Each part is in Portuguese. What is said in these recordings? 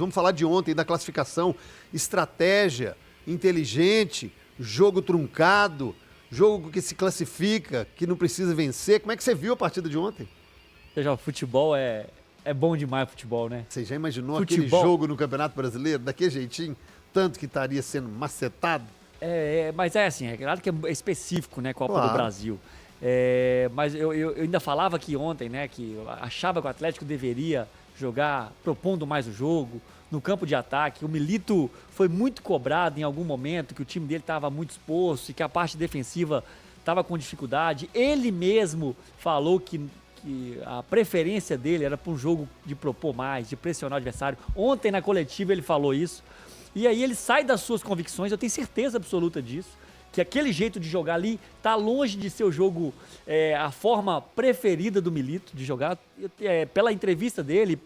Vamos falar de ontem, da classificação, estratégia, inteligente, jogo truncado, jogo que se classifica, que não precisa vencer. Como é que você viu a partida de ontem? Veja, futebol é bom demais, futebol, né? Você já imaginou Futebol. aquele jogo no Campeonato Brasileiro, daquele jeitinho, tanto que estaria sendo macetado? Mas é assim, é claro que é específico, né, Copa Claro. do Brasil. Mas eu ainda falava aqui ontem, né, que eu achava que o Atlético deveria jogar propondo mais o jogo, no campo de ataque. O Milito foi muito cobrado em algum momento, que o time dele estava muito exposto e que a parte defensiva estava com dificuldade. Ele mesmo falou que a preferência dele era para um jogo de propor mais, de pressionar o adversário. Ontem na coletiva ele falou isso. E aí ele sai das suas convicções, eu tenho certeza absoluta disso, que aquele jeito de jogar ali tá longe de ser o jogo, a forma preferida do Milito de jogar. Pela entrevista dele,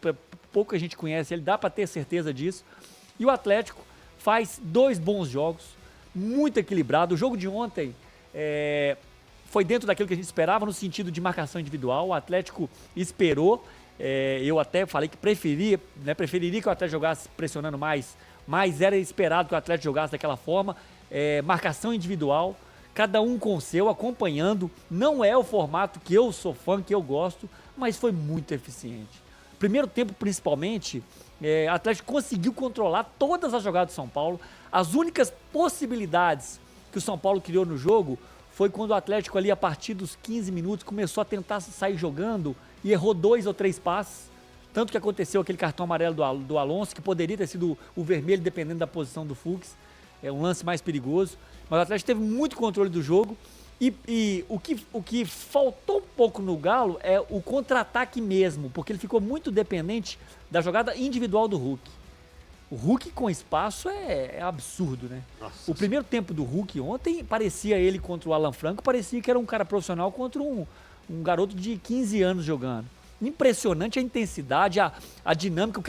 pouca gente conhece ele, dá para ter certeza disso. E o Atlético faz 2 bons jogos, muito equilibrado. O jogo de ontem foi dentro daquilo que a gente esperava no sentido de marcação individual. O Atlético esperou, eu até falei que preferiria que o Atlético jogasse pressionando mais, mas era esperado que o Atlético jogasse daquela forma. Marcação individual, cada um com o seu, acompanhando. Não é o formato que eu sou fã, que eu gosto, mas foi muito eficiente. Primeiro tempo, principalmente, o Atlético conseguiu controlar todas as jogadas do São Paulo. As únicas possibilidades que o São Paulo criou no jogo foi quando o Atlético ali, a partir dos 15 minutos, começou a tentar sair jogando e errou 2 ou 3 passes. Tanto que aconteceu aquele cartão amarelo do Alonso, que poderia ter sido o vermelho, dependendo da posição do Fux. É um lance mais perigoso. Mas o Atlético teve muito controle do jogo. E o que faltou um pouco no Galo é o contra-ataque mesmo, porque ele ficou muito dependente da jogada individual do Hulk. O Hulk com espaço é absurdo, né? Nossa. O primeiro tempo do Hulk ontem parecia ele contra o Alan Franco, parecia que era um cara profissional contra um garoto de 15 anos jogando. Impressionante a intensidade, a dinâmica,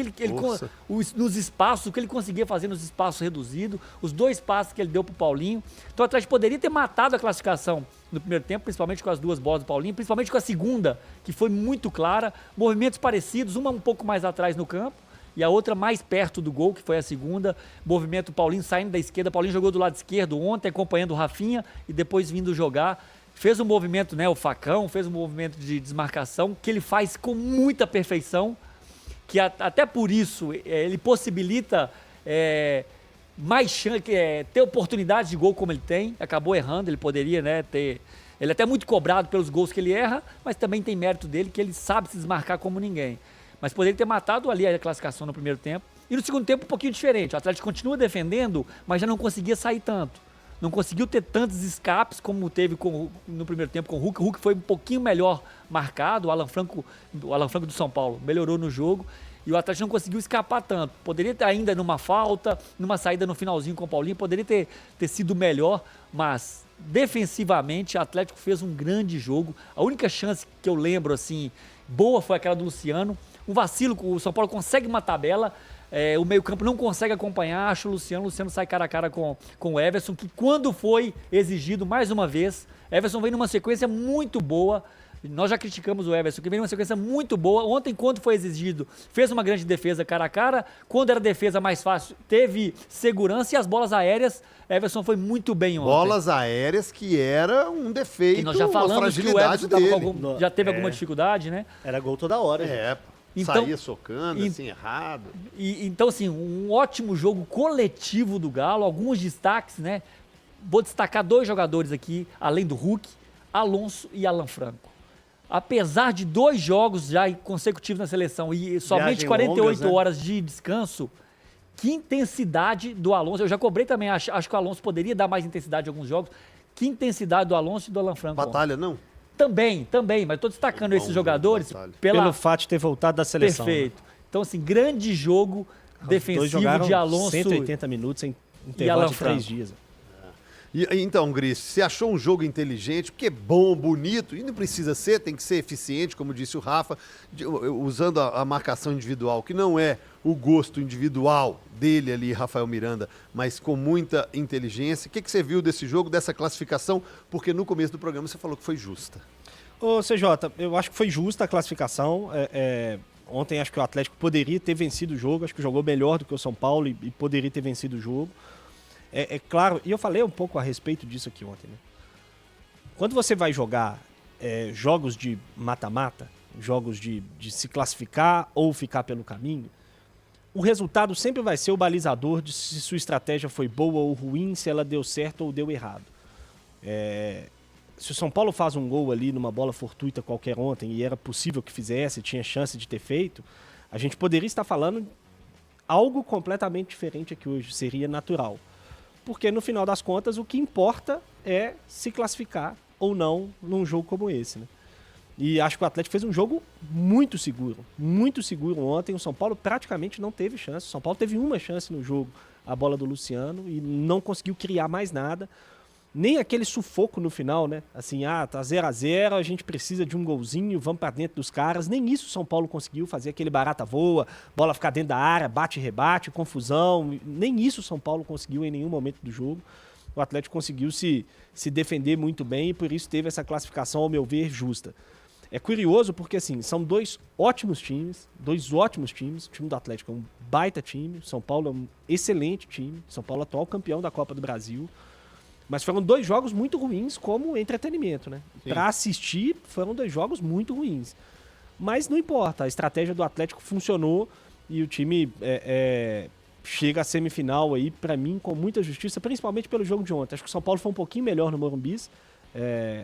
nos espaços, o que ele conseguia fazer nos espaços reduzidos, os 2 passes que ele deu pro Paulinho. Então o Atlético poderia ter matado a classificação no primeiro tempo, principalmente com as 2 bolas do Paulinho, principalmente com a segunda, que foi muito clara, movimentos parecidos, uma um pouco mais atrás no campo e a outra mais perto do gol, que foi a segunda. Movimento Paulinho saindo da esquerda, Paulinho jogou do lado esquerdo ontem, acompanhando o Rafinha e depois vindo jogar. Fez um movimento, né, o facão, fez um movimento de desmarcação, que ele faz com muita perfeição, que até por isso ele possibilita mais chance, ter oportunidades de gol como ele tem. Acabou errando, ele poderia, né, ter... Ele é até muito cobrado pelos gols que ele erra, mas também tem mérito dele, que ele sabe se desmarcar como ninguém. Mas poderia ter matado ali a classificação no primeiro tempo. E no segundo tempo um pouquinho diferente. O Atlético continua defendendo, mas já não conseguia sair tanto. Não conseguiu ter tantos escapes como teve no primeiro tempo com o Hulk. O Hulk foi um pouquinho melhor marcado. O Alan Franco do São Paulo melhorou no jogo. E o Atlético não conseguiu escapar tanto. Poderia ter ainda numa falta, numa saída no finalzinho com o Paulinho. Poderia ter sido melhor, mas defensivamente o Atlético fez um grande jogo. A única chance que eu lembro, assim, boa foi aquela do Luciano. Um vacilo, o São Paulo consegue uma tabela. O meio-campo não consegue acompanhar, acho o Luciano sai cara a cara com o Everson, que quando foi exigido, mais uma vez, Everson vem numa sequência muito boa. Nós já criticamos o Everson, que vem numa sequência muito boa. Ontem, quando foi exigido, fez uma grande defesa cara a cara. Quando era defesa mais fácil, teve segurança. E as bolas aéreas, Everson foi muito bem ontem. Bolas aéreas que era um defeito, e nós já falamos uma fragilidade que o Everson dele. já teve alguma dificuldade, né? Era gol toda hora. Então, saía socando, assim, errado. Então, assim, um ótimo jogo coletivo do Galo, alguns destaques, né? Vou destacar 2 jogadores aqui, além do Hulk, Alonso e Alan Franco. Apesar de 2 jogos já consecutivos na seleção e somente 48 horas de descanso, que intensidade do Alonso. Eu já cobrei também, acho que o Alonso poderia dar mais intensidade em alguns jogos. Que intensidade do Alonso e do Alan Franco. Batalha, não? Também, mas estou destacando esses jogadores pelo fato de ter voltado da seleção. Perfeito. Né? Então, assim, grande jogo defensivo de Alonso 180 minutos em intervalo de 3 dias. Então, Gris, você achou um jogo inteligente, porque é bom, bonito, e não precisa ser, tem que ser eficiente, como disse o Rafa, usando a marcação individual, que não é o gosto individual dele ali, Rafael Miranda, mas com muita inteligência. O que você viu desse jogo, dessa classificação? Porque no começo do programa você falou que foi justa. Ô, CJ, eu acho que foi justa a classificação. Ontem acho que o Atlético poderia ter vencido o jogo, acho que jogou melhor do que o São Paulo e poderia ter vencido o jogo. É claro, e eu falei um pouco a respeito disso aqui ontem, né? Quando você vai jogar jogos de mata-mata, jogos de se classificar ou ficar pelo caminho, o resultado sempre vai ser o balizador de se sua estratégia foi boa ou ruim, se ela deu certo ou deu errado. Se o São Paulo faz um gol ali numa bola fortuita qualquer ontem e era possível que fizesse, tinha chance de ter feito, a gente poderia estar falando algo completamente diferente aqui hoje, seria natural. Porque no final das contas o que importa é se classificar ou não num jogo como esse, né? E acho que o Atlético fez um jogo muito seguro ontem. O São Paulo praticamente não teve chance. O São Paulo teve uma chance no jogo, a bola do Luciano, e não conseguiu criar mais nada. Nem aquele sufoco no final, né? Assim, tá 0-0, a gente precisa de um golzinho, vamos pra dentro dos caras. Nem isso o São Paulo conseguiu fazer, aquele barata voa, bola ficar dentro da área, bate e rebate, confusão. Nem isso o São Paulo conseguiu em nenhum momento do jogo. O Atlético conseguiu se defender muito bem e por isso teve essa classificação, ao meu ver, justa. É curioso porque, assim, são dois ótimos times. O time do Atlético é um baita time, o São Paulo é um excelente time, São Paulo é atual campeão da Copa do Brasil. Mas foram dois jogos muito ruins como entretenimento, né? Para assistir, foram dois jogos muito ruins. Mas não importa, a estratégia do Atlético funcionou e o time chega à semifinal aí, para mim, com muita justiça, principalmente pelo jogo de ontem. Acho que o São Paulo foi um pouquinho melhor no Morumbi,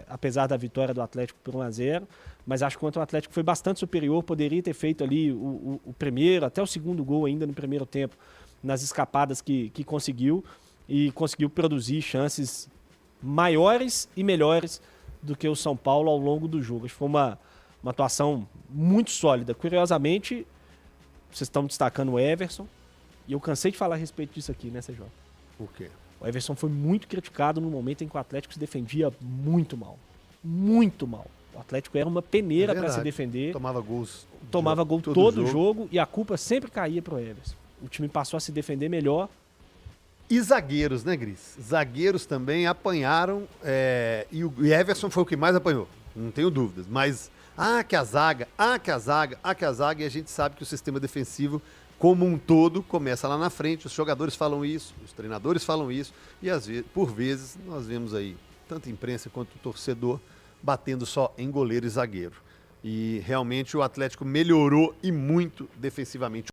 apesar da vitória do Atlético por 1-0, mas acho que o Atlético foi bastante superior, poderia ter feito ali o primeiro, até o segundo gol ainda no primeiro tempo, nas escapadas que conseguiu, e conseguiu produzir chances maiores e melhores do que o São Paulo ao longo do jogo. Acho que foi uma atuação muito sólida. Curiosamente, vocês estão destacando o Everson, e eu cansei de falar a respeito disso aqui, né, CJ? Por quê? O Everson foi muito criticado no momento em que o Atlético se defendia muito mal. Muito mal. O Atlético era uma peneira para se defender. Tomava gols. Tomava gol todo jogo e a culpa sempre caía para o Everson. O time passou a se defender melhor. E zagueiros, né, Gris? Zagueiros também apanharam, e o Everson foi o que mais apanhou, não tenho dúvidas. Mas, que a zaga, e a gente sabe que o sistema defensivo, como um todo, começa lá na frente. Os jogadores falam isso, os treinadores falam isso, e às vezes, por vezes nós vemos aí, tanto a imprensa quanto o torcedor, batendo só em goleiro e zagueiro. E realmente o Atlético melhorou e muito defensivamente.